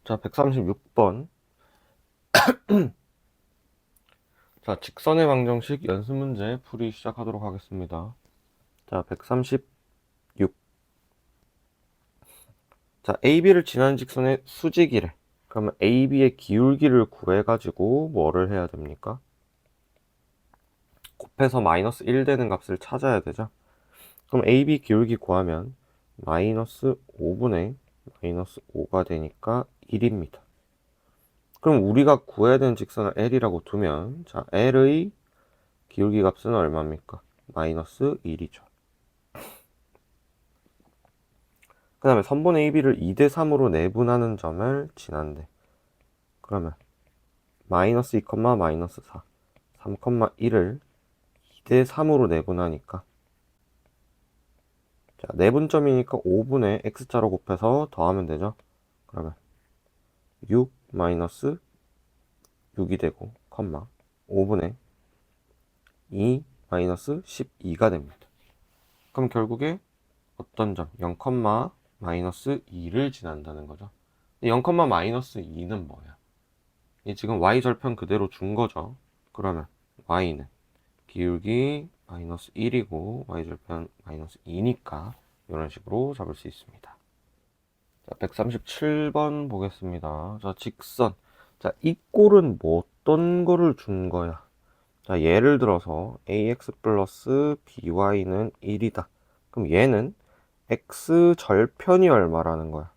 자, 136번. 자, 직선의 방정식 연습 문제 풀이 시작하도록 하겠습니다. 자, 136. 자, AB를 지나는 직선의 수직이래. 그러면 AB의 기울기를 구해가지고 뭐를 해야 됩니까? 곱해서 마이너스 1 되는 값을 찾아야 되죠. 그럼 AB 기울기 구하면 마이너스 5분의 마이너스 5가 되니까 1입니다. 그럼 우리가 구해야 되는 직선을 L이라고 두면, 자, L의 기울기 값은 얼마입니까? 마이너스 1이죠. 그 다음에 선분 AB를 2대3으로 내분하는 점을 지난대. 그러면 마이너스 2, 마이너스 4, 3,1을 2대3으로 내분하니까, 자, 내분점이니까 5분의 x자로 곱해서 더하면 되죠. 그러면 6 마이너스 6이 되고, 5분의 2 마이너스 12가 됩니다. 그럼 결국에 어떤 점? 0, 마이너스 2를 지난다는 거죠. 0, 마이너스 2는 뭐야? 이 지금 y절편 그대로 준 거죠. 그러면 y는 기울기 마이너스 1이고 y절편 마이너스 2니까 이런 식으로 잡을 수 있습니다. 자, 137번 보겠습니다. 자, 직선. 자, 이 꼴은 뭐 어떤 거를 준 거야? 자, 예를 들어서 ax 플러스 by는 1이다. 그럼 얘는 x 절편이 얼마라는 거야?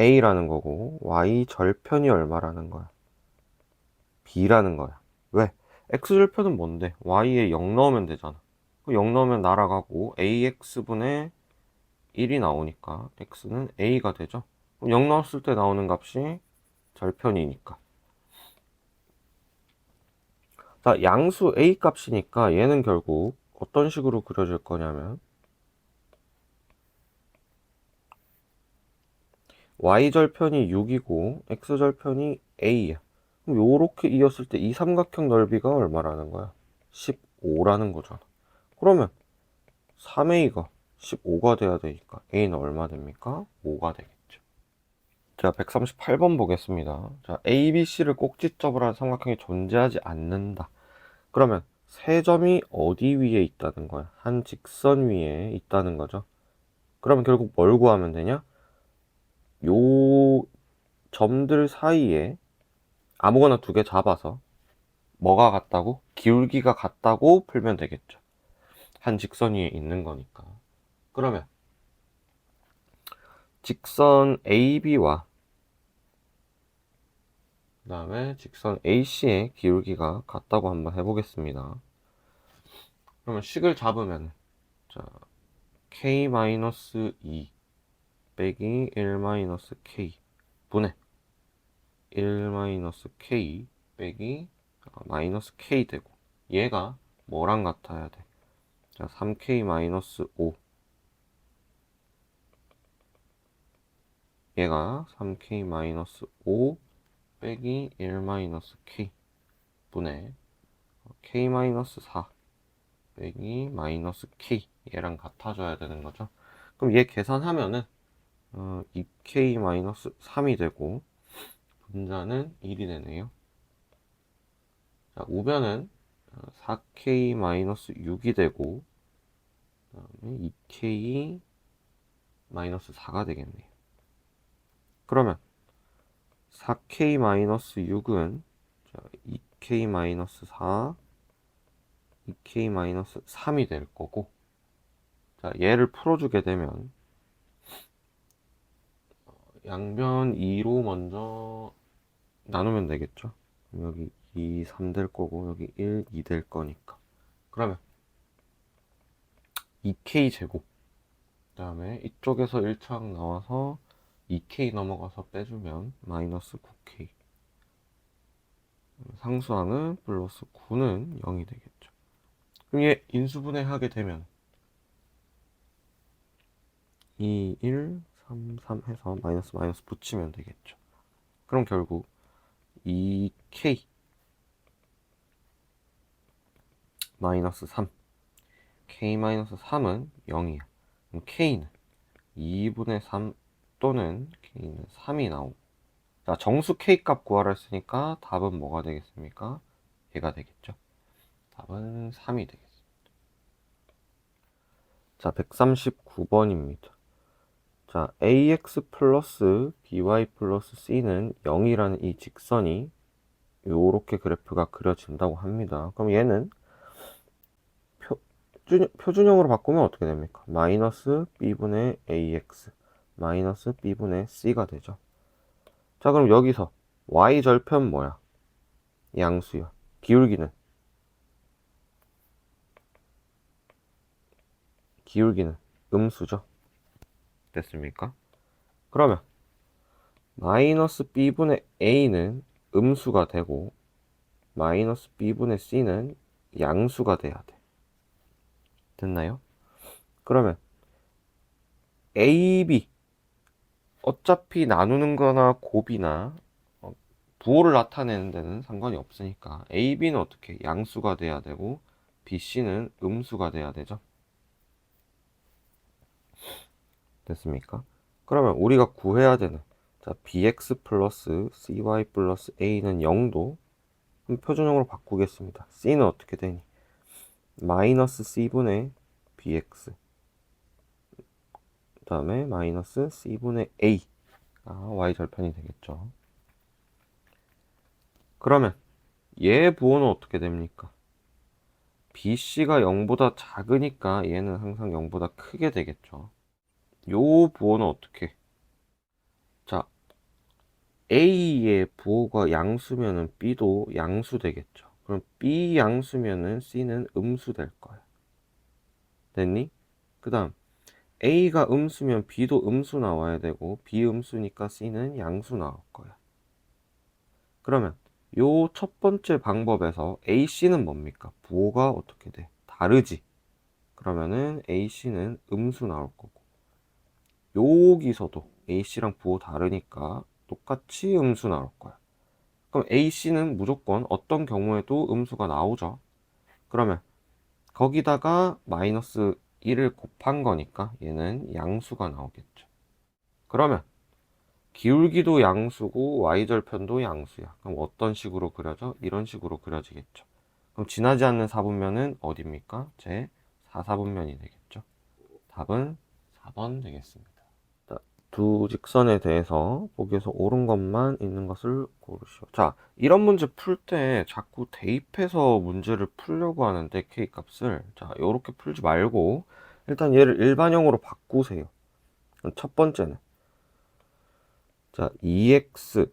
a라는 거고 y 절편이 얼마라는 거야? b라는 거야. 왜? x절편은 뭔데? y에 0 넣으면 되잖아. 0 넣으면 날아가고 ax분의 1이 나오니까 x는 a가 되죠. 0 넣었을 때 나오는 값이 절편이니까. 자, 양수 a 값이니까 얘는 결국 어떤 식으로 그려질 거냐면 y절편이 6이고 x절편이 a야. 그럼 요렇게 이었을 때 이 삼각형 넓이가 얼마라는 거야? 15라는 거잖아. 그러면 3a가 15가 돼야 되니까 a는 얼마 됩니까? 5가 되겠죠. 자, 138번 보겠습니다. 자, ABC를 꼭지점으로 한 삼각형이 존재하지 않는다. 그러면 세 점이 어디 위에 있다는 거야? 한 직선 위에 있다는 거죠. 그러면 결국 뭘 구하면 되냐? 요 점들 사이에 아무거나 두 개 잡아서 뭐가 같다고? 기울기가 같다고 풀면 되겠죠. 한 직선 위에 있는 거니까. 그러면 직선 AB와 그 다음에 직선 AC의 기울기가 같다고 한번 해보겠습니다. 그러면 식을 잡으면 자, K-2 빼기 1-K 분의 1-K 빼기 마이너스 K 되고 얘가 뭐랑 같아야 돼? 자, 3K-5 얘가 3K-5 빼기 1-K 분의 K-4 빼기 마이너스 K 얘랑 같아져야 되는 거죠. 그럼 얘 계산하면은 2K-3이 되고 분자는 1이 되네요. 자, 우변은 4K-6이 되고 그다음에 2K-4가 되겠네요. 그러면 4K-6은 2K-4 2K-3이 될 거고, 자, 얘를 풀어주게 되면 양변 2로 먼저 나누면 되겠죠. 여기 2, 3 될 거고 여기 1, 2 될 거니까. 그러면 2K 제곱 그 다음에 이쪽에서 1차항 나와서 2K 넘어가서 빼주면 마이너스 9K 상수항은 플러스 9는 0이 되겠죠. 그럼 얘 인수분해 하게 되면 2, 1, 3, 3 해서 마이너스 마이너스 붙이면 되겠죠. 그럼 결국 2K 마이너스 3 K-3은 0이야. 그럼 K는 2분의 3 또는 k는 3이 나오고. 자, 정수 k 값 구하라 했으니까 답은 뭐가 되겠습니까? 얘가 되겠죠. 답은 3이 되겠습니다. 자, 139번입니다. 자, ax 플러스 by 플러스 c는 0이라는 이 직선이 요렇게 그래프가 그려진다고 합니다. 그럼 얘는 표준형으로 바꾸면 어떻게 됩니까? 마이너스 b분의 ax 마이너스 b분의 c가 되죠. 자, 그럼 여기서 y절편 뭐야? 양수야. 기울기는 음수죠. 됐습니까? 그러면 마이너스 b분의 a는 음수가 되고 마이너스 b분의 c는 양수가 돼야 돼. 됐나요? 그러면 ab 어차피 나누는 거나 곱이나 부호를 나타내는 데는 상관이 없으니까 ab는 어떻게 양수가 돼야 되고 bc는 음수가 돼야 되죠. 됐습니까? 그러면 우리가 구해야 되는 자, bx 플러스 cy 플러스 a는 0도 표준형으로 바꾸겠습니다. c는 어떻게 되니? 마이너스 c분의 bx 그 다음에 마이너스 c분의 a y절편이 되겠죠. 그러면 얘 부호는 어떻게 됩니까? bc가 0보다 작으니까 얘는 항상 0보다 크게 되겠죠. 요 부호는 어떻게? 자, a의 부호가 양수면은 b도 양수 되겠죠. 그럼 b 양수면은 c는 음수 될 거야. 됐니? 그 다음 a가 음수면 b도 음수 나와야 되고 b 음수니까 c는 양수 나올 거야. 그러면 요 첫 번째 방법에서 ac는 뭡니까? 부호가 어떻게 돼? 다르지. 그러면은 ac는 음수 나올 거고 여기서도 ac랑 부호 다르니까 똑같이 음수 나올 거야. 그럼 ac는 무조건 어떤 경우에도 음수가 나오죠. 그러면 거기다가 마이너스 1을 곱한 거니까 얘는 양수가 나오겠죠. 그러면 기울기도 양수고 y절편도 양수야. 그럼 어떤 식으로 그려져? 이런 식으로 그려지겠죠. 그럼 지나지 않는 사분면은 어디입니까? 제 4사분면이 되겠죠. 답은 4번 되겠습니다. 자, 두 직선에 대해서 보기에서 옳은 것만 있는 것을 고르시오. 자, 이런 문제 풀 때 자꾸 대입해서 문제를 풀려고 하는데 k값을 자, 요렇게 풀지 말고 일단 얘를 일반형으로 바꾸세요. 첫 번째는 자, 2x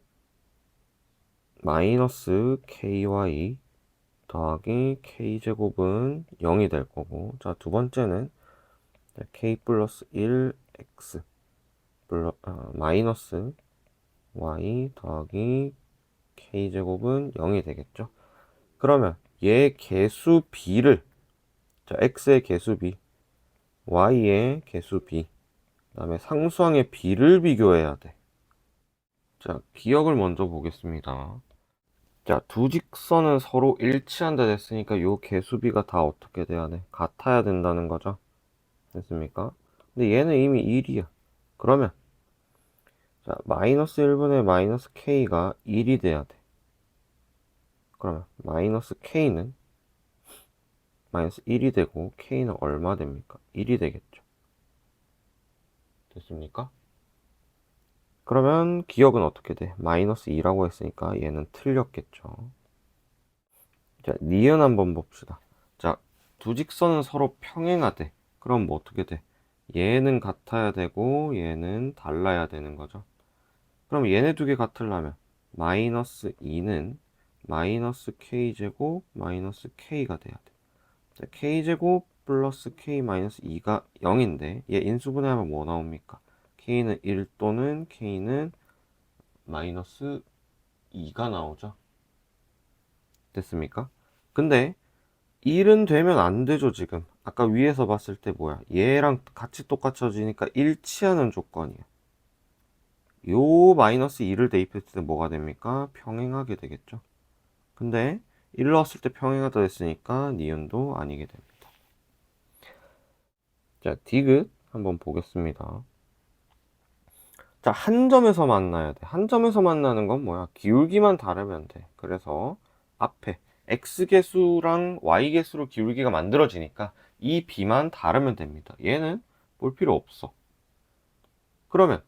마이너스 ky 더하기 k제곱은 0이 될 거고 자, 두 번째는 k 플러스 1x 마이너스 y 더하기 k제곱은 0이 되겠죠. 그러면 얘 개수 b를 자, x의 개수 b y의 개수 b 그 다음에 상수항의 b를 비교해야 돼. 자, 기억을 먼저 보겠습니다. 자, 두 직선은 서로 일치한다 됐으니까 요 개수비가 다 어떻게 돼야 돼? 같아야 된다는 거죠. 됐습니까? 근데 얘는 이미 1이야. 그러면 자, 마이너스 1분의 마이너스 k가 1이 돼야 돼. 그러면 마이너스 k는 마이너스 1이 되고 k는 얼마 됩니까? 1이 되겠죠. 됐습니까? 그러면 기억은 어떻게 돼? 마이너스 2라고 했으니까 얘는 틀렸겠죠. 자, 니은 한번 봅시다. 자, 두 직선은 서로 평행하대. 그럼 뭐 어떻게 돼? 얘는 같아야 되고 얘는 달라야 되는 거죠. 그럼 얘네 두 개 같으려면 마이너스 2는 마이너스 k제곱 마이너스 k가 돼야 돼. 자, k제곱 플러스 k 마이너스 2가 0인데 얘 인수분해하면 뭐 나옵니까? k는 1 또는 k는 마이너스 2가 나오죠. 됐습니까? 근데 1은 되면 안 되죠, 지금. 아까 위에서 봤을 때 뭐야? 얘랑 같이 똑같아지니까 일치하는 조건이야. 요 마이너스 2를 대입했을 때 뭐가 됩니까? 평행하게 되겠죠. 근데 1 넣었을 때 평행하다 했으니까 니은도 아니게 됩니다. 자, 디귿 한번 보겠습니다. 자, 한 점에서 만나야 돼. 한 점에서 만나는 건 뭐야? 기울기만 다르면 돼. 그래서 앞에 x계수랑 y계수로 기울기가 만들어지니까 이 b만 다르면 됩니다. 얘는 볼 필요 없어. 그러면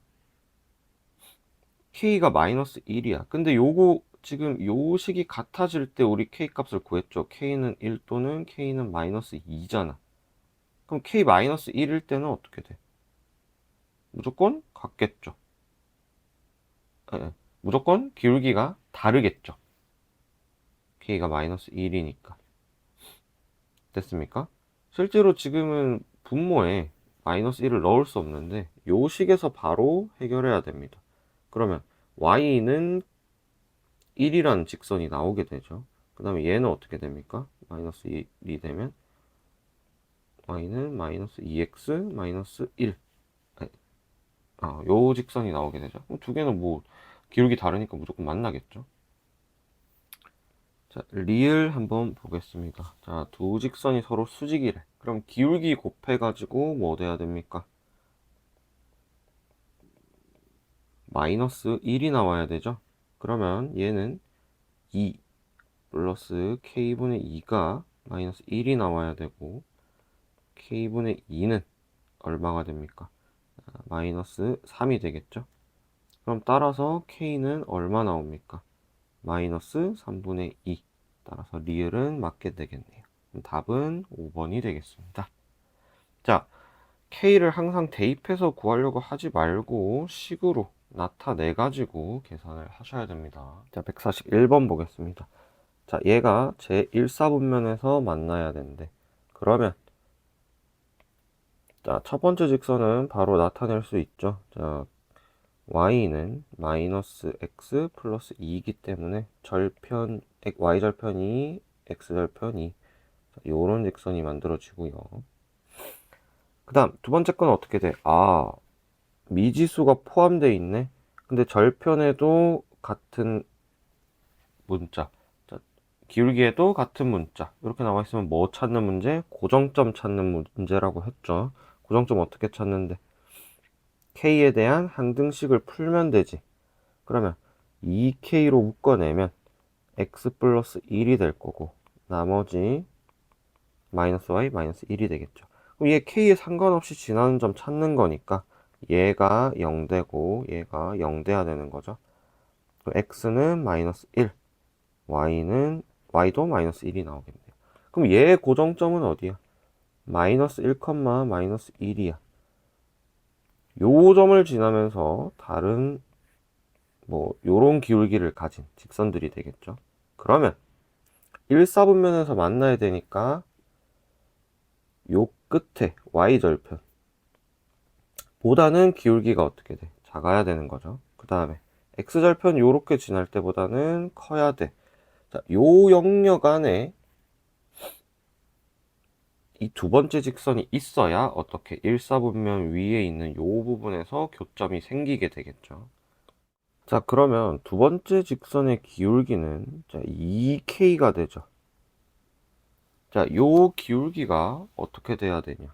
k가 마이너스 1이야. 근데 요거 지금 요 식이 같아질 때 우리 k 값을 구했죠. k는 1 또는 k는 마이너스 2잖아. 그럼 k 마이너스 1일 때는 어떻게 돼? 무조건 같겠죠. 예, 무조건 기울기가 다르겠죠. k가 마이너스 1이니까. 됐습니까? 실제로 지금은 분모에 마이너스 1을 넣을 수 없는데 요 식에서 바로 해결해야 됩니다. 그러면 y는 1이라는 직선이 나오게 되죠. 그 다음에 얘는 어떻게 됩니까? 마이너스 1이 되면 y는 마이너스 2x 마이너스 1. 요 직선이 나오게 되죠. 두 개는 뭐 기울기 다르니까 무조건 만나겠죠. 자, 리을 한번 보겠습니다. 자, 두 직선이 서로 수직이래. 그럼 기울기 곱해가지고 뭐 돼야 됩니까? 마이너스 1이 나와야 되죠. 그러면 얘는 2 플러스 k분의 2가 마이너스 1이 나와야 되고 k분의 2는 얼마가 됩니까? 마이너스 3이 되겠죠. 그럼 따라서 k는 얼마 나옵니까? 마이너스 3분의 2. 따라서 리을은 맞게 되겠네요. 그럼 답은 5번이 되겠습니다. 자, k를 항상 대입해서 구하려고 하지 말고 식으로 나타내 가지고 계산을 하셔야 됩니다. 자, 141번 보겠습니다. 자, 얘가 제 1사분면에서 만나야 되는데 그러면 자, 첫 번째 직선은 바로 나타낼 수 있죠. 자, y는 마이너스 x 플러스 2이기 때문에 절편 y절편이 x절편이 요런 직선이 만들어지고요. 그 다음 두 번째 건 어떻게 돼? 미지수가 포함되어 있네. 근데 절편에도 같은 문자, 자, 기울기에도 같은 문자 이렇게 나와 있으면 뭐 찾는 문제? 고정점 찾는 문제라고 했죠. 고정점 어떻게 찾는데? k에 대한 항등식을 풀면 되지. 그러면 2k로 묶어내면 x 플러스 1이 될 거고 나머지 마이너스 y 마이너스 1이 되겠죠. 그럼 얘 k에 상관없이 지나는 점 찾는 거니까 얘가 0되고 얘가 0 돼야 되는 거죠. 그럼 x는 마이너스 1, y도 마이너스 1이 나오겠네요. 그럼 얘의 고정점은 어디야? 마이너스 1, 마이너스 1이야. 요 점을 지나면서 다른 뭐 요런 기울기를 가진 직선들이 되겠죠. 그러면 1사분면에서 만나야 되니까 요 끝에 y절편 보다는 기울기가 어떻게 돼? 작아야 되는 거죠. 그 다음에 x절편 요렇게 지날 때보다는 커야 돼. 자, 요 영역 안에 이 두 번째 직선이 있어야 어떻게 1사분면 위에 있는 요 부분에서 교점이 생기게 되겠죠. 자, 그러면 두 번째 직선의 기울기는 자, 2k가 되죠. 자, 요 기울기가 어떻게 돼야 되냐?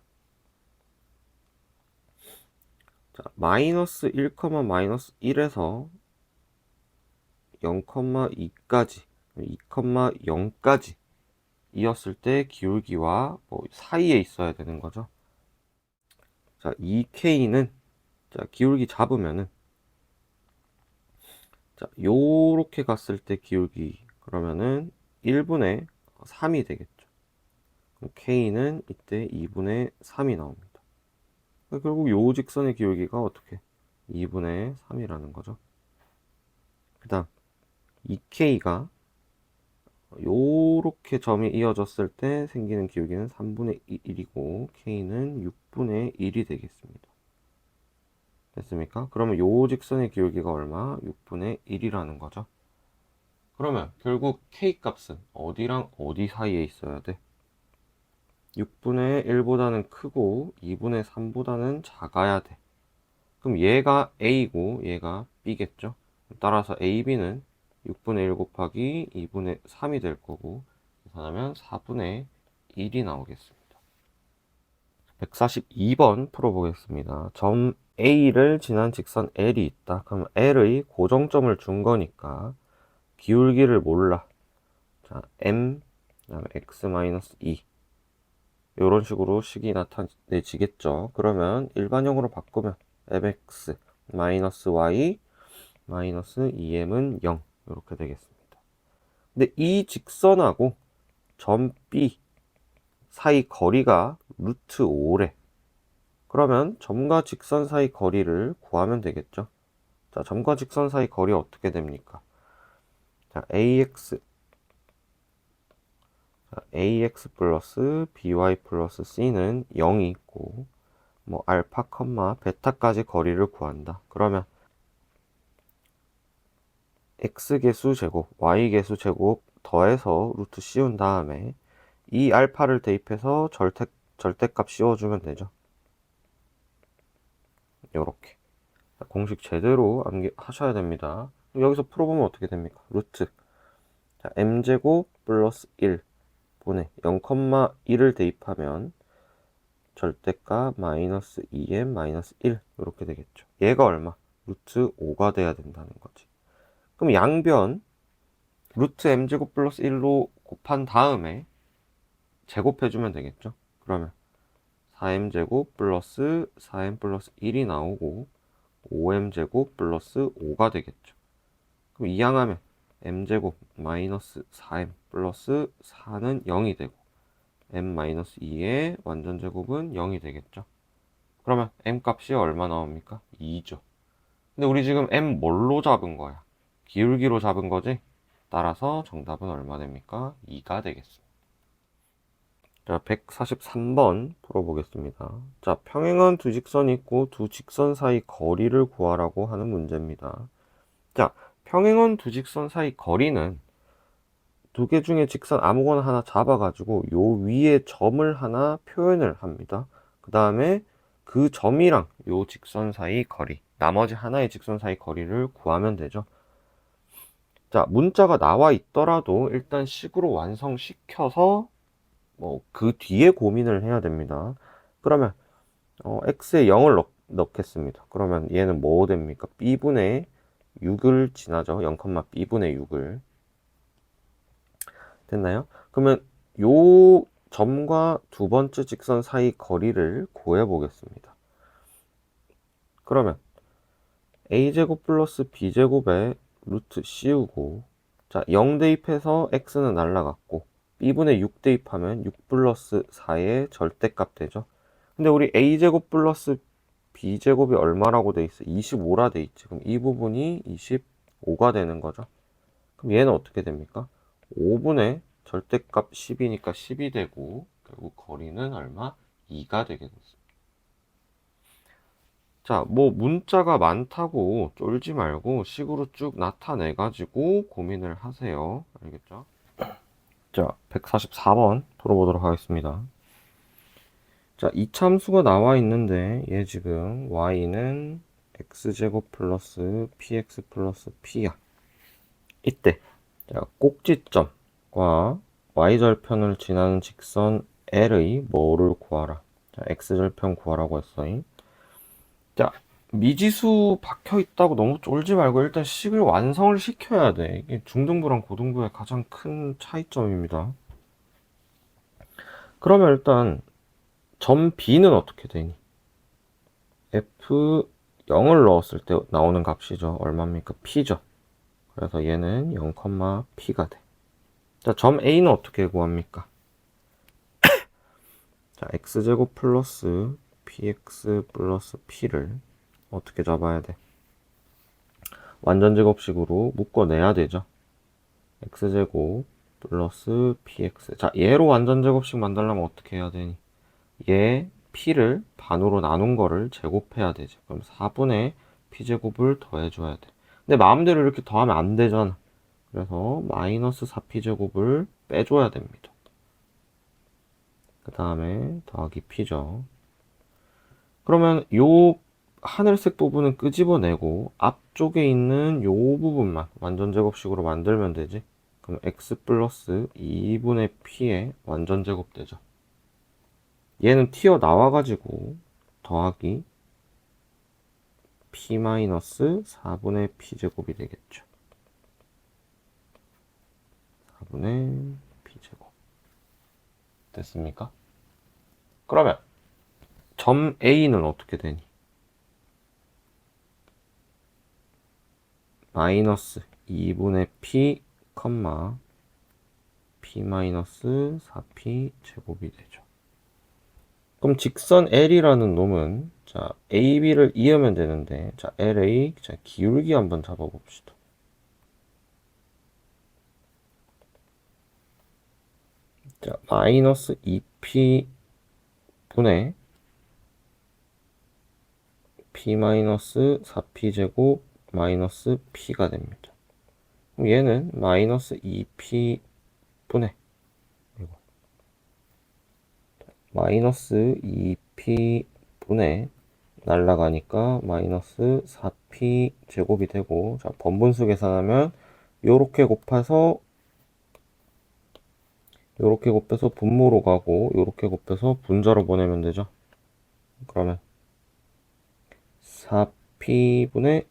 자, 마이너스 1, 마이너스 1에서 0,2까지, 2,0까지 이었을 때 기울기와 뭐 사이에 있어야 되는 거죠. 자, 2k는 자, 기울기 잡으면은 자, 요렇게 갔을 때 기울기 그러면은 1분의 3이 되겠죠. 그럼 k는 이때 2분의 3이 나옵니다. 결국 요 직선의 기울기가 어떻게 2분의 3이라는 거죠. 그 다음 2k가 요렇게 점이 이어졌을 때 생기는 기울기는 3분의 1이고 k는 6분의 1이 되겠습니다. 됐습니까? 그러면 요 직선의 기울기가 얼마? 6분의 1이라는 거죠. 그러면 결국 k 값은 어디랑 어디 사이에 있어야 돼? 6분의 1보다는 크고 2분의 3보다는 작아야 돼. 그럼 얘가 a고 얘가 b겠죠? 따라서 ab는 6분의 1 곱하기 2분의 3이 될 거고 계산하면 4분의 1이 나오겠습니다. 142번 풀어보겠습니다. 점 A를 지난 직선 L이 있다. 그럼 L의 고정점을 준 거니까 기울기를 몰라. 자, M, 그다음에 X-2 이런 식으로 식이 나타내지겠죠. 그러면 일반형으로 바꾸면 fx 마이너스 y 마이너스 2m은 0 이렇게 되겠습니다. 근데 이 직선하고 점 B 사이 거리가 루트 5래. 그러면 점과 직선 사이 거리를 구하면 되겠죠. 자, 점과 직선 사이 거리 어떻게 됩니까? 자, ax 플러스 by 플러스 c는 0이 있고 뭐 알파, 베타까지 거리를 구한다. 그러면 x계수 제곱, y계수 제곱 더해서 루트 씌운 다음에 이 알파를 대입해서 절대값 씌워주면 되죠. 요렇게 공식 제대로 하셔야 됩니다. 여기서 풀어보면 어떻게 됩니까? 루트 자, m제곱 플러스 1 분의 0,1을 대입하면 절대값 마이너스 2m 마이너스 1 이렇게 되겠죠. 얘가 얼마? 루트 5가 돼야 된다는 거지. 그럼 양변 루트 m제곱 플러스 1로 곱한 다음에 제곱해주면 되겠죠. 그러면 4m제곱 플러스 4m 플러스 1이 나오고 5m제곱 플러스 5가 되겠죠. 그럼 이항하면 m제곱 마이너스 4m 플러스 4는 0이 되고 m 마이너스 2의 완전제곱은 0이 되겠죠. 그러면 m 값이 얼마 나옵니까? 2죠. 근데 우리 지금 m 뭘로 잡은 거야? 기울기로 잡은 거지? 따라서 정답은 얼마 됩니까? 2가 되겠습니다. 자, 143번 풀어보겠습니다. 자, 평행한 두 직선이 있고 두 직선 사이 거리를 구하라고 하는 문제입니다. 자, 평행한 두 직선 사이 거리는 두 개 중에 직선 아무거나 하나 잡아가지고 요 위에 점을 하나 표현을 합니다. 그 다음에 그 점이랑 요 직선 사이 거리, 나머지 하나의 직선 사이 거리를 구하면 되죠. 자, 문자가 나와 있더라도 일단 식으로 완성시켜서 뭐 그 뒤에 고민을 해야 됩니다. 그러면 x에 0을 넣겠습니다. 그러면 얘는 뭐 됩니까? b분의 6을 지나죠. 0, b분의 6을. 됐나요? 그러면 요 점과 두 번째 직선 사이 거리를 구해 보겠습니다. 그러면 a제곱 플러스 b제곱에 루트 씌우고 자, 0 대입해서 x는 날라갔고 b분의 6 대입하면 6 플러스 4의 절대값 되죠. 근데 우리 a제곱 플러스 b제곱이 얼마라고 돼 있어? 25라 돼 있지. 그럼 이 부분이 25가 되는 거죠. 그럼 얘는 어떻게 됩니까? 5분의 절대값 10이니까 10이 되고 결국 거리는 얼마? 2가 되게 됐습니다. 자, 뭐 문자가 많다고 쫄지 말고 식으로 쭉 나타내 가지고 고민을 하세요. 알겠죠? 자, 144번 풀어보도록 하겠습니다. 자, 이참수가 나와 있는데 얘 지금 y는 x제곱 플러스 px 플러스 p야. 이때 자, 꼭지점과 y절편을 지나는 직선 L의 뭐를 구하라. 자, x절편 구하라고 했어요. 자, 미지수 박혀 있다고 너무 쫄지 말고 일단 식을 완성을 시켜야 돼. 이게 중등부랑 고등부의 가장 큰 차이점입니다. 그러면 일단 점 B는 어떻게 되니? F 0을 넣었을 때 나오는 값이죠. 얼마입니까? P죠. 그래서 얘는 0, P가 돼. 자, 점 A는 어떻게 구합니까? 자, X제곱 플러스 PX 플러스 P를 어떻게 잡아야 돼? 완전제곱식으로 묶어내야 되죠. X제곱 플러스 PX. 자, 얘로 완전제곱식 만들려면 어떻게 해야 되니? 얘 P를 반으로 나눈 거를 제곱해야 되죠. 그럼 4분의 P제곱을 더해줘야 돼. 근데 마음대로 이렇게 더하면 안 되잖아. 그래서 마이너스 4P제곱을 빼줘야 됩니다. 그 다음에 더하기 P죠. 그러면 요 하늘색 부분은 끄집어내고 앞쪽에 있는 요 부분만 완전제곱식으로 만들면 되지. 그럼 x 플러스 2분의 p의 완전제곱 되죠. 얘는 튀어나와가지고 더하기 p-4분의 p제곱이 되겠죠. 4분의 p제곱. 됐습니까? 그러면 점 A는 어떻게 되니? 마이너스 2분의 p, p-4p 제곱이 되죠. 그럼 직선 L이라는 놈은 자 AB를 이으면 되는데 자 LA 자 기울기 한번 잡아봅시다. 자 마이너스 2p 분의 p-4p 제곱 마이너스 p가 됩니다. 그럼 얘는 마이너스 2p 분의 마이너스 2p 분의 날라가니까 마이너스 4p 제곱이 되고 자 번분수 계산하면 요렇게 곱해서 분모로 가고 요렇게 곱해서 분자로 보내면 되죠. 그러면 4p분의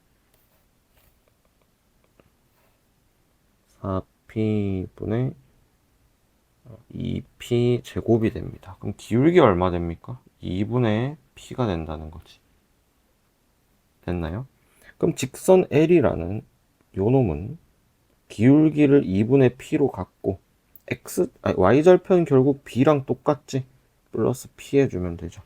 2p 제곱이 됩니다. 그럼 기울기 얼마 됩니까? 2분의 p가 된다는 거지. 됐나요? 그럼 직선 L이라는 요 놈은 기울기를 2분의 p로 갖고 y절편 결국 b랑 똑같지? 플러스 p 해주면 되죠.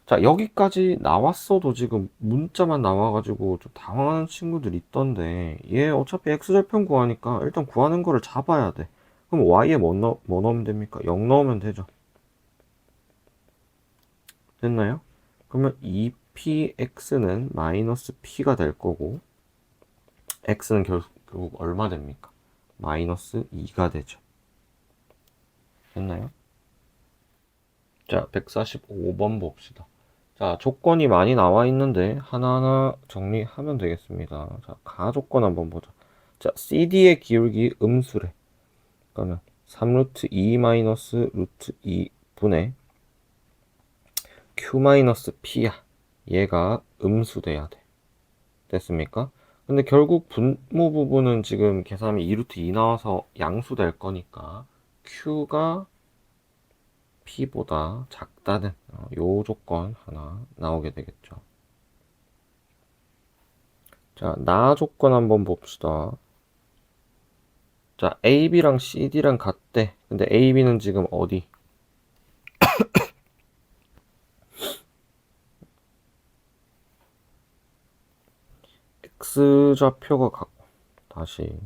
자, 여기까지 나왔어도 지금 문자만 나와가지고 좀 당황하는 친구들 있던데 얘 어차피 x절편 구하니까 일단 구하는 거를 잡아야 돼. 그럼 y에 뭐 넣으면 됩니까? 0 넣으면 되죠. 됐나요? 그러면 2px는 마이너스 p가 될 거고 x는 결국 얼마 됩니까? 마이너스 2가 되죠. 됐나요? 자, 145번 봅시다. 자, 조건이 많이 나와 있는데 하나하나 정리하면 되겠습니다. 자, 가조건 한번 보자. 자, CD의 기울기 음수래. 그러면 3루트 2 마이너스 루트 2 분의 Q 마이너스 P야. 얘가 음수돼야 돼. 됐습니까? 근데 결국 분모 부분은 지금 계산하면 2루트 2 나와서 양수될 거니까 Q가 P보다 작다는 요 조건 하나 나오게 되겠죠. 자, 나 조건 한번 봅시다. 자, AB랑 CD랑 같대. 근데 AB는 지금 어디? X좌표가 같고 다시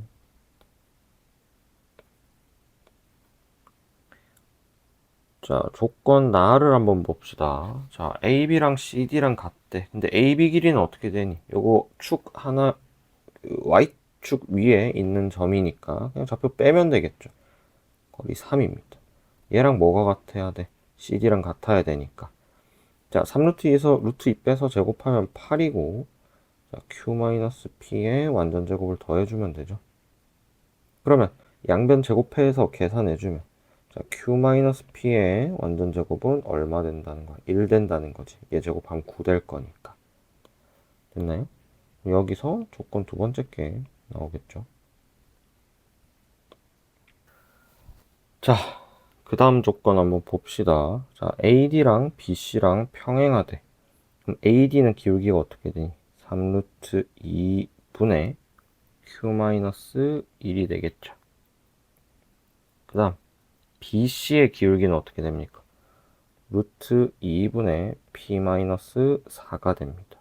자, 조건 나를 한번 봅시다. 자, AB랑 CD랑 같대. 근데 AB 길이는 어떻게 되니? 요거 축 하나 Y축 위에 있는 점이니까 그냥 좌표 빼면 되겠죠. 거리 3입니다. 얘랑 뭐가 같아야 돼? CD랑 같아야 되니까. 자, 3루트 2에서 루트 2 빼서 제곱하면 8이고 자, Q-P에 완전 제곱을 더해주면 되죠. 그러면 양변 제곱해서 계산해주면 자, Q-P의 완전 제곱은 얼마 된다는 거야? 1 된다는 거지. 얘 제곱하면 9 될 거니까. 됐나요? 여기서 조건 두 번째 게 나오겠죠. 자, 그 다음 조건 한번 봅시다. 자, AD랑 BC랑 평행하대. 그럼 AD는 기울기가 어떻게 되니? 3루트 2분의 Q-1이 되겠죠. 그 다음 BC의 기울기는 어떻게 됩니까? 루트 2분의 P-4가 됩니다.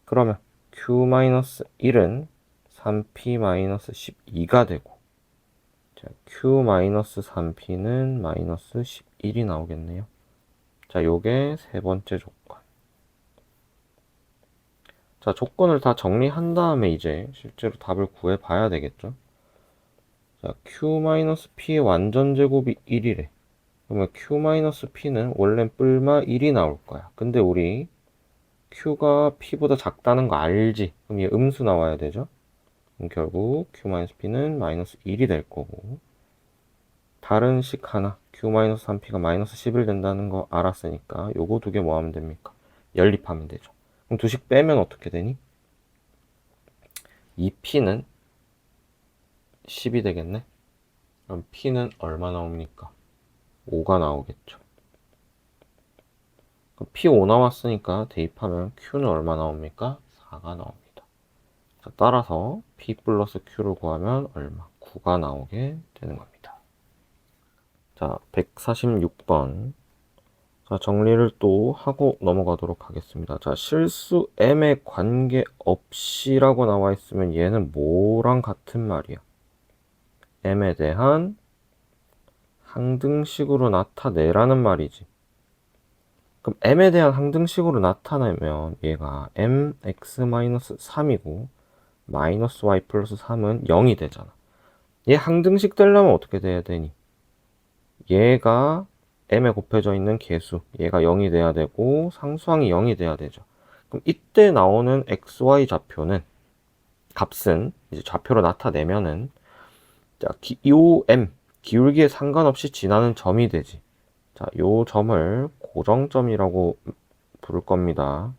그러면 Q-1은 3P-12가 되고 자, Q-3P는 마이너스 11이 나오겠네요. 자, 요게 세 번째 조건. 자, 조건을 다 정리한 다음에 이제 실제로 답을 구해 봐야 되겠죠. 자, Q-P의 완전 제곱이 1이래. 그러면 Q-P는 원래 뿔마 1이 나올 거야. 근데 우리 Q가 P보다 작다는 거 알지? 그럼 얘 음수 나와야 되죠? 그럼 결국 Q-P는 마이너스 1이 될 거고 다른 식 하나 Q-3P가 마이너스 11 된다는 거 알았으니까 요거 두 개 뭐 하면 됩니까? 연립하면 되죠. 그럼 두 식 빼면 어떻게 되니? 이 P는 10이 되겠네? 그럼 P는 얼마 나옵니까? 5가 나오겠죠. 그럼 P5 나왔으니까 대입하면 Q는 얼마 나옵니까? 4가 나옵니다. 자, 따라서 P 플러스 Q를 구하면 얼마? 9가 나오게 되는 겁니다. 자, 146번. 자, 정리를 또 하고 넘어가도록 하겠습니다. 자, 실수 M에 관계없이라고 나와 있으면 얘는 뭐랑 같은 말이야? M에 대한 항등식으로 나타내라는 말이지. 그럼 M에 대한 항등식으로 나타내면 얘가 mx-3이고 마이너스 y 플러스 3은 0이 되잖아. 얘 항등식 되려면 어떻게 돼야 되니? 얘가 m에 곱해져 있는 개수, 얘가 0이 돼야 되고 상수항이 0이 돼야 되죠. 그럼 이때 나오는 xy 좌표는 값은 이제 좌표로 나타내면은 자, 요 m 기울기에 상관없이 지나는 점이 되지. 자, 요 점을 고정점이라고 부를 겁니다.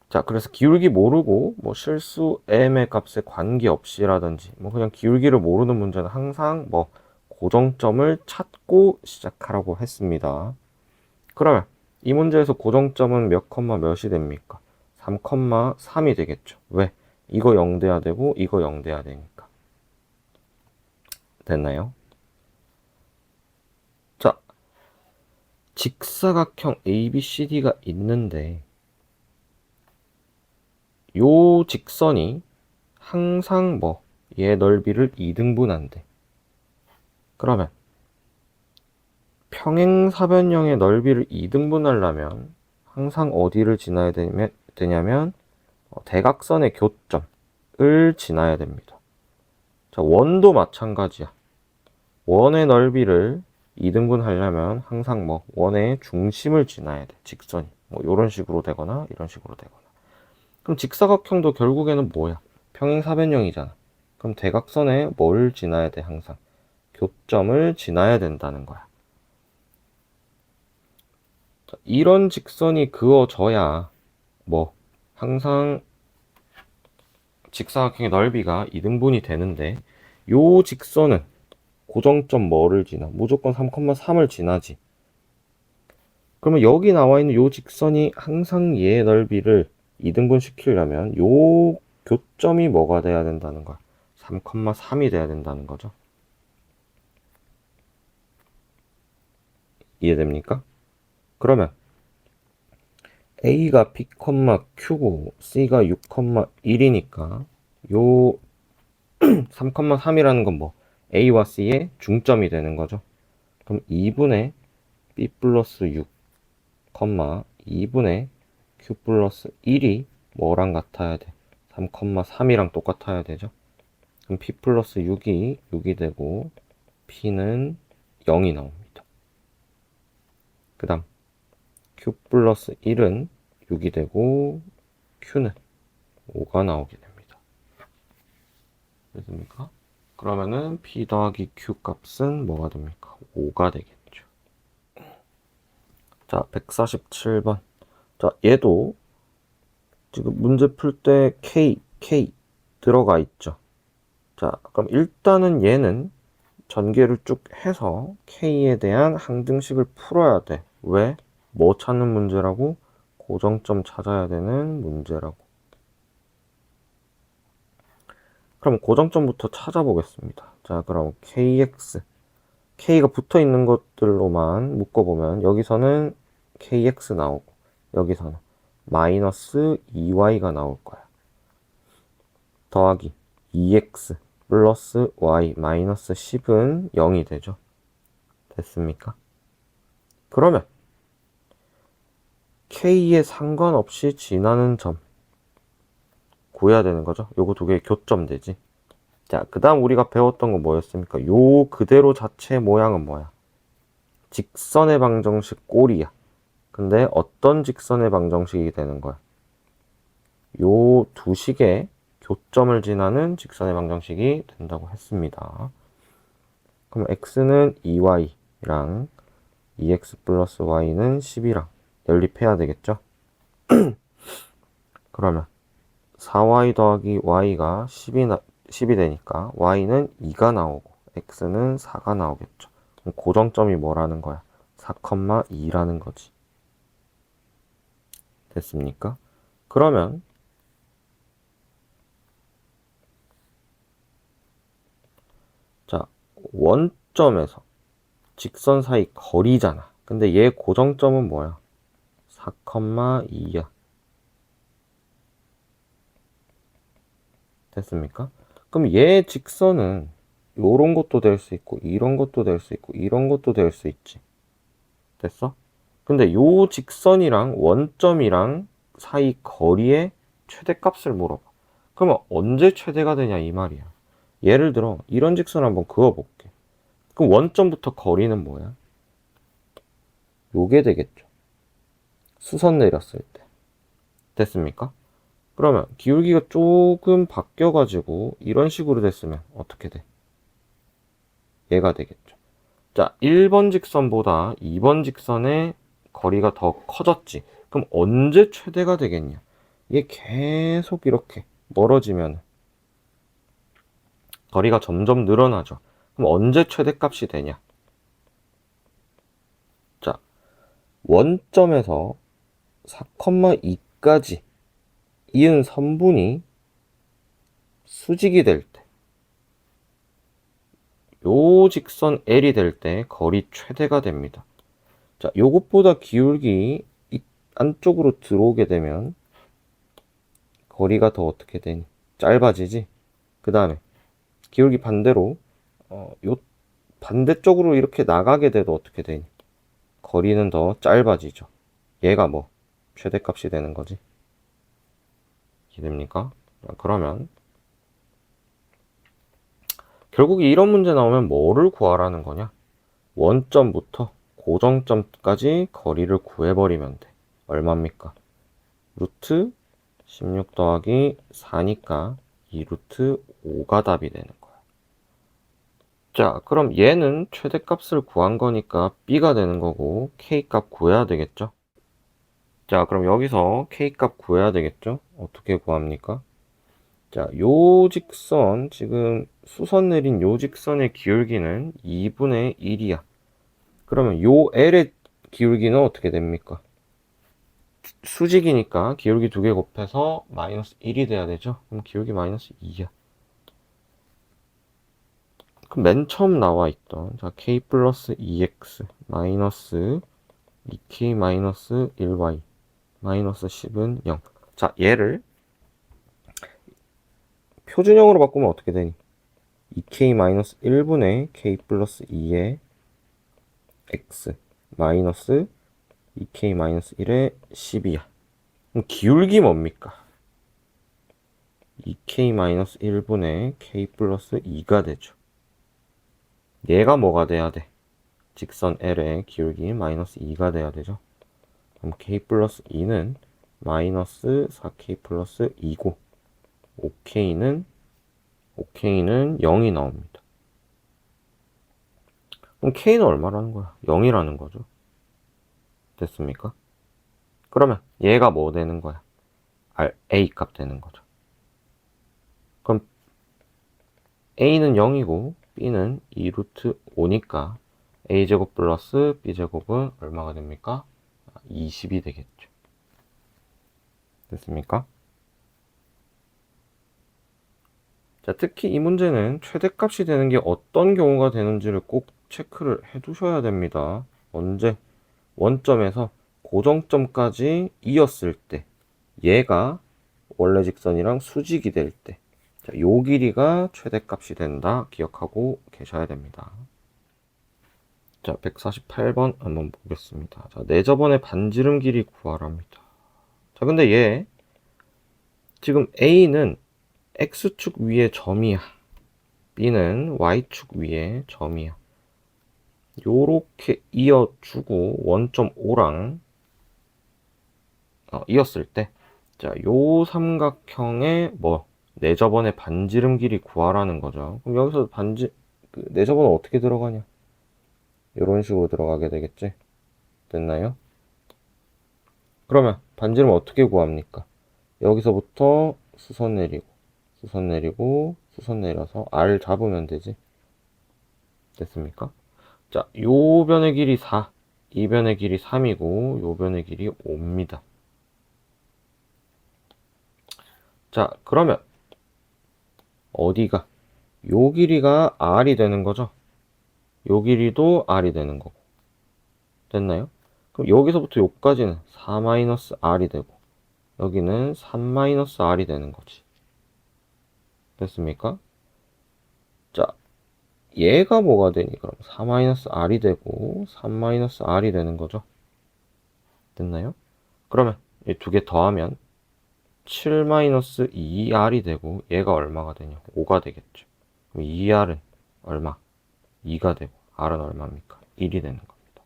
자, 그래서 기울기 모르고 뭐 실수 m의 값에 관계없이라든지 뭐 그냥 기울기를 모르는 문제는 항상 뭐 고정점을 찾고 시작하라고 했습니다. 그러면 이 문제에서 고정점은 몇 컴마 몇이 됩니까? 3,3이 되겠죠. 왜? 이거 0 돼야 되고 이거 0 돼야 되니까. 됐나요? 자, 직사각형 ABCD가 있는데 요 직선이 항상 뭐 얘 넓이를 2등분한대. 그러면 평행사변형의 넓이를 2등분하려면 항상 어디를 지나야 되냐면 대각선의 교점을 지나야 됩니다. 자, 원도 마찬가지야. 원의 넓이를 2등분 하려면 항상 뭐 원의 중심을 지나야 돼. 직선이 뭐 이런 식으로 되거나 이런 식으로 되거나. 그럼 직사각형도 결국에는 뭐야? 평행사변형이잖아. 그럼 대각선에 뭘 지나야 돼? 항상 교점을 지나야 된다는 거야. 자, 이런 직선이 그어져야 뭐 항상 직사각형의 넓이가 2등분이 되는데 요 직선은 고정점 뭐를 지나? 무조건 3,3을 지나지. 그러면 여기 나와 있는 요 직선이 항상 얘의 넓이를 2등분 시키려면 요 교점이 뭐가 돼야 된다는 거야? 3,3이 돼야 된다는 거죠. 이해됩니까? 그러면 A가 P, Q고 C가 6,1이니까 요 3,3이라는 건 뭐 A와 C의 중점이 되는 거죠. 그럼 2분의 B 플러스 6, 2분의 Q 플러스 1이 뭐랑 같아야 돼? 3,3이랑 똑같아야 되죠. 그럼 P 플러스 6이 되고 P는 0이 나옵니다. 그 다음 Q 플러스 1은 6이 되고 Q는 5가 나오게 됩니다. 됐습니까? 그러면은 P 더하기 Q 값은 뭐가 됩니까? 5가 되겠죠. 자, 147번. 자, 얘도 지금 문제 풀 때 K 들어가 있죠. 자, 그럼 일단은 얘는 전개를 쭉 해서 K에 대한 항등식을 풀어야 돼. 왜? 뭐 찾는 문제라고? 고정점 찾아야 되는 문제라고. 그럼 고정점부터 찾아보겠습니다. 자, 그럼 KX. K가 붙어 있는 것들로만 묶어보면 여기서는 KX 나오고 여기서는 마이너스 2Y가 나올 거야. 더하기 2X 플러스 Y 마이너스 10은 0이 되죠. 됐습니까? 그러면 K에 상관없이 지나는 점 구해야 되는 거죠. 요거 두 개 교점 되지. 자, 그 다음 우리가 배웠던 건 뭐였습니까? 요 그대로 자체의 모양은 뭐야? 직선의 방정식 꼴이야. 근데 어떤 직선의 방정식이 되는 거야? 요 두 식의 교점을 지나는 직선의 방정식이 된다고 했습니다. 그럼 x는 2y랑 2x 플러스 y는 10이랑 연립해야 되겠죠? 그러면 4y 더하기 y가 10이 되니까 y는 2가 나오고 x는 4가 나오겠죠. 그럼 고정점이 뭐라는 거야? 4,2라는 거지. 됐습니까? 그러면 자, 원점에서 직선 사이 거리잖아. 근데 얘 고정점은 뭐야? 4,2야. 됐습니까? 그럼 얘 직선은 요런 것도 될 수 있고 이런 것도 될 수 있고 이런 것도 될 수 있지. 됐어? 근데 요 직선이랑 원점이랑 사이 거리의 최대값을 물어봐. 그러면 언제 최대가 되냐 이 말이야. 예를 들어 이런 직선 한번 그어볼게. 그럼 원점부터 거리는 뭐야? 요게 되겠죠. 수선 내렸을 때. 됐습니까? 그러면 기울기가 조금 바뀌어가지고 이런 식으로 됐으면 어떻게 돼? 얘가 되겠죠. 자, 1번 직선보다 2번 직선의 거리가 더 커졌지. 그럼 언제 최대가 되겠냐? 이게 계속 이렇게 멀어지면 거리가 점점 늘어나죠. 그럼 언제 최대값이 되냐? 자, 원점에서 4,2까지 이은 선분이 수직이 될 때, 요 직선 L이 될 때 거리 최대가 됩니다. 자, 요것보다 기울기 안쪽으로 들어오게 되면 거리가 더 어떻게 되니? 짧아지지? 그 다음에 기울기 반대로 요 반대쪽으로 이렇게 나가게 돼도 어떻게 되니? 거리는 더 짧아지죠. 얘가 뭐 최대값이 되는 거지. 이해됩니까? 그러면 결국 이런 문제 나오면 뭐를 구하라는 거냐? 원점부터 고정점까지 거리를 구해버리면 돼. 얼마입니까? 루트 16 더하기 4니까 2 루트 5가 답이 되는 거야. 자, 그럼 얘는 최대값을 구한 거니까 B가 되는 거고 K값 구해야 되겠죠? 자, 그럼 여기서 K값 구해야 되겠죠? 어떻게 구합니까? 자, 요 직선, 지금 수선 내린 요 직선의 기울기는 2분의 1이야. 그러면 요 L의 기울기는 어떻게 됩니까? 수직이니까 기울기 2개 곱해서 마이너스 1이 돼야 되죠? 그럼 기울기 마이너스 2야. 그럼 맨 처음 나와 있던, 자, K 플러스 2X 마이너스 2K 마이너스 1Y 마이너스 10은 0. 자, 얘를 표준형으로 바꾸면 어떻게 되니? 2K 마이너스 1분의 K 플러스 2의 X 마이너스 2K 마이너스 1의 10이야. 그럼 기울기 뭡니까? 2K 마이너스 1분의 K 플러스 2가 되죠. 얘가 뭐가 돼야 돼? 직선 L의 기울기 마이너스 2가 돼야 되죠. 그럼 K 플러스 2는 마이너스 4K 플러스 2고 OK는 0이 나옵니다. 그럼 K는 얼마라는 거야? 0이라는 거죠. 됐습니까? 그러면 얘가 뭐 되는 거야? A 값 되는 거죠. 그럼 A는 0이고 B는 2 루트 5니까 A제곱 플러스 B제곱은 얼마가 됩니까? 20이 되겠죠. 됐습니까? 자, 특히 이 문제는 최대값이 되는 게 어떤 경우가 되는지를 꼭 체크를 해 두셔야 됩니다. 언제? 원점에서 고정점까지 이었을 때 얘가 원래 직선이랑 수직이 될 때, 자, 요 길이가 최대값이 된다 기억하고 계셔야 됩니다. 자, 148번 한번 보겠습니다. 자, 내저번의 반지름 길이 구하랍니다. 자, 근데 얘 지금 A는 X축 위에 점이야. B는 Y축 위에 점이야. 요렇게 이어주고 원점 O랑 이었을 때, 자, 요 삼각형의 뭐 내저번의 반지름 길이 구하라는 거죠. 그럼 여기서 내 저번은 어떻게 들어가냐? 이런 식으로 들어가게 되겠지? 됐나요? 그러면 반지름 어떻게 구합니까? 여기서부터 수선 내리고, 수선 내리고, 수선 내려서 R 잡으면 되지. 됐습니까? 자, 요 변의 길이 4, 이 변의 길이 3이고, 요 변의 길이 5입니다. 자, 그러면 어디가? 요 길이가 R이 되는 거죠? 요 길이도 R이 되는 거고. 됐나요? 그럼 여기서부터 여기까지는 4-R이 되고, 여기는 3-R이 되는 거지. 됐습니까? 자, 얘가 뭐가 되니? 그럼 4-R이 되고, 3-R이 되는 거죠. 됐나요? 그러면 이 두 개 더하면 7-2R이 되고, 얘가 얼마가 되냐? 5가 되겠죠. 그럼 2R은 얼마? 2가 되고, R은 얼마입니까? 1이 되는 겁니다.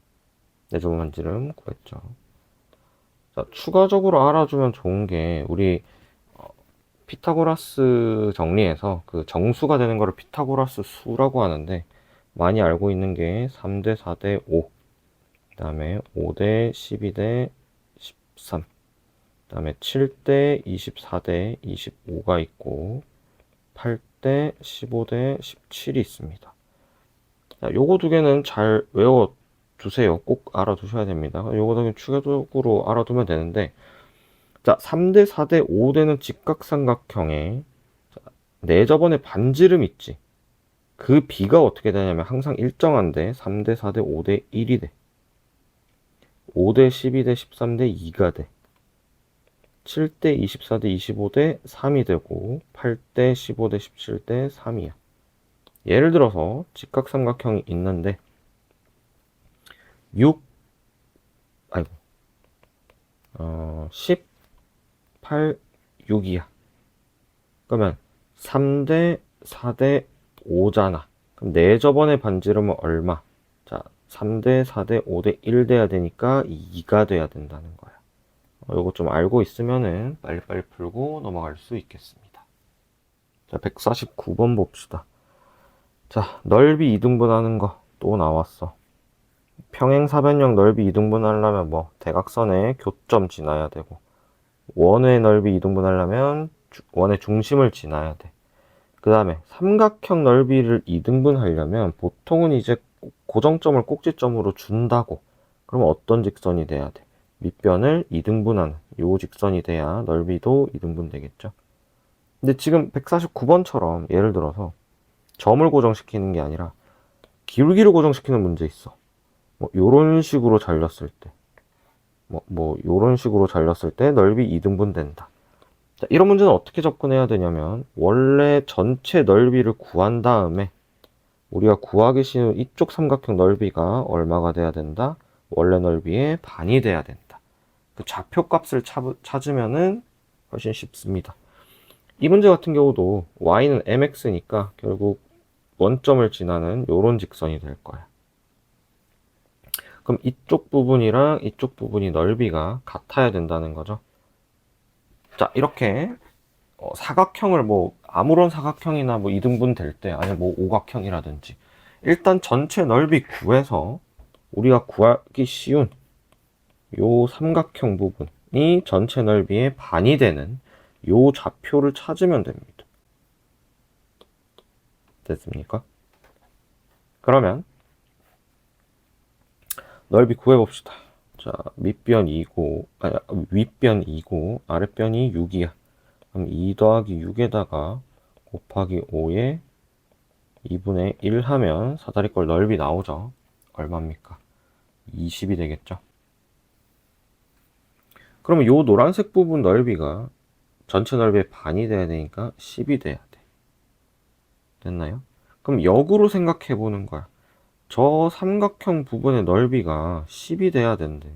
내조분 반지름 구했죠. 자, 추가적으로 알아주면 좋은 게, 우리 피타고라스 정리해서 그 정수가 되는 거를 피타고라스 수라고 하는데, 많이 알고 있는 게 3대 4대 5, 그 다음에 5대 12대 13, 그 다음에 7대 24대 25가 있고, 8대 15대 17이 있습니다. 자, 요거 두 개는 잘 외워 두세요. 꼭 알아두셔야 됩니다. 요거 두 개는 추가적으로 알아두면 되는데, 자, 3대 4대 5대는 직각삼각형에, 내 저번에 반지름 있지. 그 비가 어떻게 되냐면 항상 일정한데 3대 4대 5대 1이 돼. 5대 12대 13대 2가 돼. 7대 24대 25대 3이 되고, 8대 15대 17대 3이야. 예를 들어서 직각삼각형이 있는데 6, 아이고, 10, 8, 6이야. 그러면 3대 4대 5잖아. 그럼 내 저번에 반지름은 얼마? 자, 3대 4대 5대 1 돼야 되니까 2가 돼야 된다는 거야. 요거 좀 알고 있으면은 빨리빨리 풀고 넘어갈 수 있겠습니다. 자, 149번 봅시다. 자, 넓이 이등분하는 거 또 나왔어. 평행사변형 넓이 이등분하려면 뭐 대각선의 교점 지나야 되고, 원의 넓이 이등분하려면 원의 중심을 지나야 돼. 그 다음에 삼각형 넓이를 이등분하려면 보통은 이제 고정점을 꼭지점으로 준다고. 그러면 어떤 직선이 돼야 돼? 밑변을 이등분하는 요 직선이 돼야 넓이도 이등분 되겠죠. 근데 지금 149번처럼 예를 들어서 점을 고정시키는 게 아니라 기울기를 고정시키는 문제 있어. 뭐 요런 식으로 잘렸을 때, 요런 식으로 잘렸을 때 넓이 이등분 된다. 자, 이런 문제는 어떻게 접근해야 되냐면, 원래 전체 넓이를 구한 다음에 우리가 구하기 쉬운 이쪽 삼각형 넓이가 얼마가 돼야 된다? 원래 넓이의 반이 돼야 된다. 그 좌표값을 찾으면은 훨씬 쉽습니다. 이 문제 같은 경우도 y는 mx니까 결국 원점을 지나는 요런 직선이 될 거야. 그럼 이쪽 부분이랑 이쪽 부분이 넓이가 같아야 된다는 거죠. 자, 이렇게 사각형을 아무런 사각형이나 이등분 될 때, 아니면 오각형이라든지, 일단 전체 넓이 구해서 우리가 구하기 쉬운 요 삼각형 부분이 전체 넓이의 반이 되는 요 좌표를 찾으면 됩니다. 됐습니까? 그러면 넓이 구해봅시다. 자, 밑변 2고, 윗변 2고, 아랫변이 6이야. 그럼 2 더하기 6에다가 곱하기 5에 2분의 1 하면 사다리꼴 넓이 나오죠. 얼마입니까? 20이 되겠죠. 그러면 요 노란색 부분 넓이가 전체 넓이의 반이 돼야 되니까 10이 돼야 돼. 됐나요? 그럼 역으로 생각해 보는 거야. 저 삼각형 부분의 넓이가 10이 돼야 된대.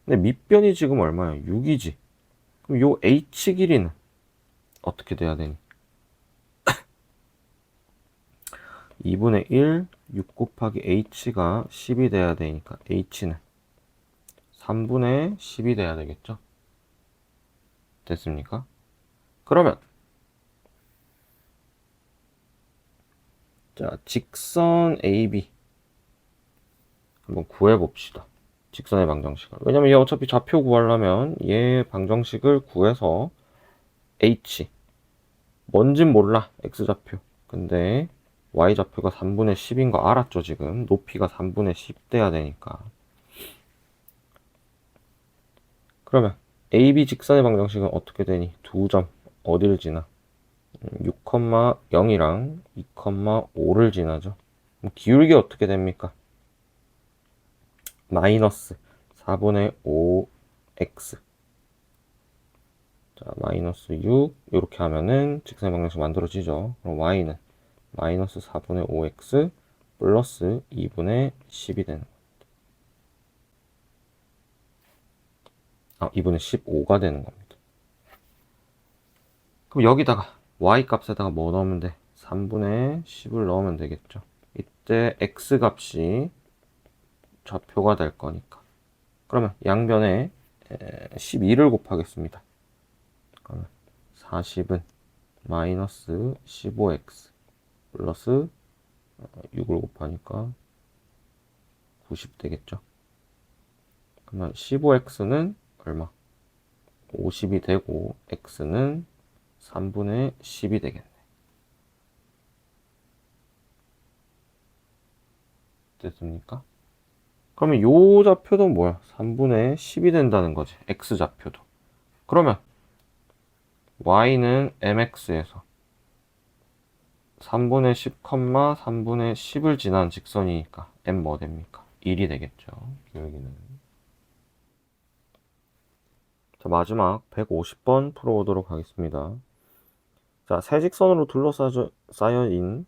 근데 밑변이 지금 얼마야? 6이지. 그럼 요 h 길이는 어떻게 돼야 되니? 2분의 1, 6 곱하기 h가 10이 돼야 되니까 h는 3분의 10이 돼야 되겠죠? 됐습니까? 그러면 자, 직선 AB 한번 구해봅시다. 직선의 방정식을. 왜냐면 얘 어차피 좌표 구하려면 얘 방정식을 구해서 H 뭔진 몰라. X좌표. 근데 Y좌표가 3분의 10인 거 알았죠 지금. 높이가 3분의 10 돼야 되니까. 그러면 AB 직선의 방정식은 어떻게 되니? 두 점 어디를 지나? 6,0이랑 2,5를 지나죠. 그럼 기울기 어떻게 됩니까? 마이너스 4분의 5x. 자, 마이너스 6 이렇게 하면은 직선의 방정식 만들어지죠. 그럼 y는 마이너스 4분의 5x 플러스 2분의 10이 되는 겁니다. 2분의 15가 되는 겁니다. 그럼 여기다가 y 값에다가 뭐 넣으면 돼? 3분의 10을 넣으면 되겠죠. 이때 x 값이 좌표가 될 거니까. 그러면 양변에 12를 곱하겠습니다. 그러면 40은 마이너스 15x 플러스 6을 곱하니까 90 되겠죠. 그러면 15x는 얼마? 50이 되고 x는 3분의 10이 되겠네. 됐습니까? 그러면 요 좌표도 뭐야? 3분의 10이 된다는 거지. x좌표도. 그러면 y는 mx에서 3분의 10, 3분의 10을 지난 직선이니까 m 뭐 됩니까? 1이 되겠죠. 기울기는. 자, 마지막 150번 풀어보도록 하겠습니다. 자, 세 직선으로 둘러싸여인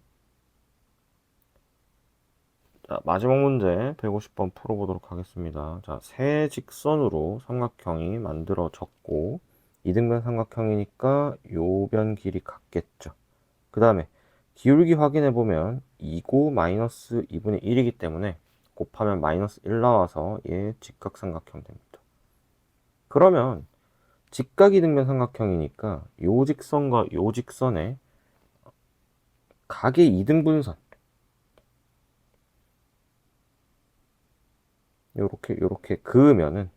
자, 마지막 문제 150번 풀어보도록 하겠습니다. 자, 세 직선으로 삼각형이 만들어졌고 이등변 삼각형이니까 요변 길이 같겠죠. 그 다음에 기울기 확인해보면 2고 마이너스 2분의 1이기 때문에 곱하면 마이너스 1 나와서 얘 직각삼각형 됩니다. 그러면 직각이등변 삼각형이니까 요 직선과 요 직선의 각의 이등분선 요렇게 그으면은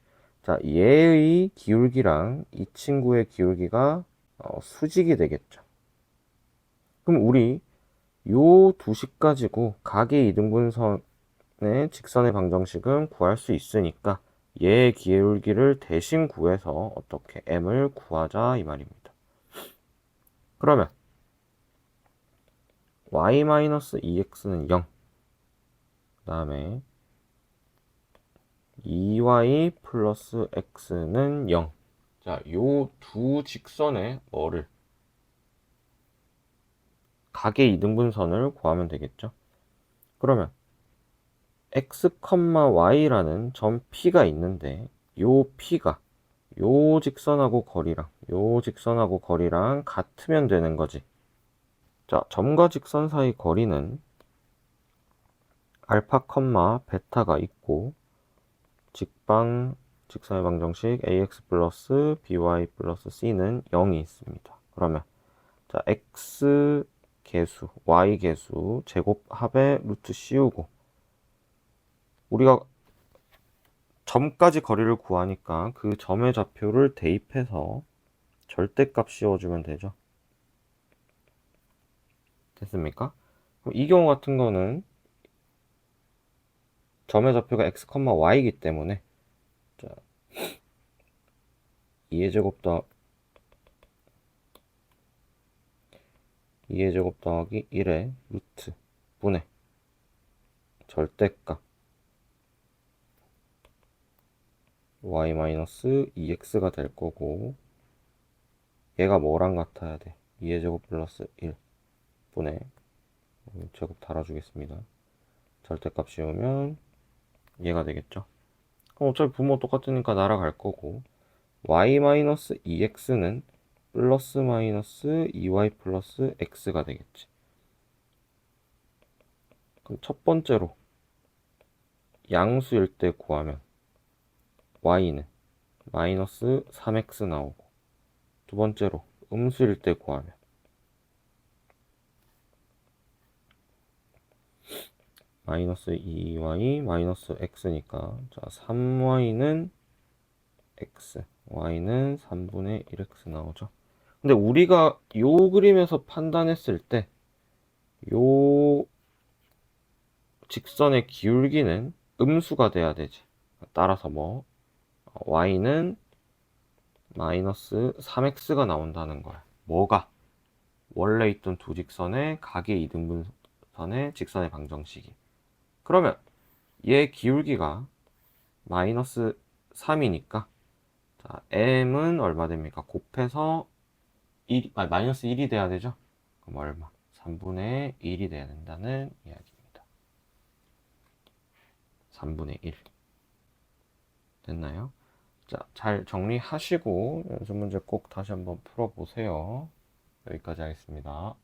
자 얘의 기울기랑 이 친구의 기울기가 수직이 되겠죠. 그럼 우리 요 두 식 가지고 각의 이등분선의 직선의 방정식은 구할 수 있으니까 얘의 기울기를 대신 구해서 어떻게 m을 구하자 이 말입니다. 그러면 y-2x는 0, 그 다음에 2y 플러스 x는 0. 자, 요 두 직선의 뭐를 각의 이등분선을 구하면 되겠죠. 그러면 x, y라는 점 P가 있는데 요 P가 요 직선하고 거리랑 같으면 되는 거지. 자, 점과 직선 사이 거리는 알파, 베타가 있고 직선의 방정식 ax 플러스 by 플러스 c는 0이 있습니다. 그러면 자, x 개수, y 개수 제곱합의 루트 씌우고 우리가 점까지 거리를 구하니까 그 점의 좌표를 대입해서 절대값 씌워주면 되죠. 됐습니까? 그럼 이 경우 같은 거는 점의 좌표가 x, y이기 때문에 자, 2의 제곱 더하기 1의 루트 분의 절대값 y-2x가 될 거고 얘가 뭐랑 같아야 돼? 2의 제곱 플러스 1 분의 제곱 달아주겠습니다. 절대값 씌우면 얘가 되겠죠. 그럼 어차피 부모 똑같으니까 날아갈 거고 y-2x는 플러스 마이너스 2y 플러스 x가 되겠지. 그럼 첫 번째로 양수일 때 구하면 y는 마이너스 3x 나오고 두 번째로 음수일 때 구하면 마이너스 2y 마이너스 x니까 자 3y는 x, y는 3분의 1x 나오죠. 근데 우리가 요 그림에서 판단했을 때 요 직선의 기울기는 음수가 돼야 되지. 따라서 뭐 y는 마이너스 3x가 나온다는 거야. 뭐가? 원래 있던 두 직선의 각의 이등분선의 직선의 방정식이. 그러면 얘 기울기가 마이너스 3이니까 자, m은 얼마 됩니까? 곱해서 1, 마이너스 1이 돼야 되죠? 그럼 얼마? 3분의 1이 돼야 된다는 이야기입니다. 3분의 1. 됐나요? 자, 잘 정리하시고 연습 문제 꼭 다시 한번 풀어보세요. 여기까지 하겠습니다.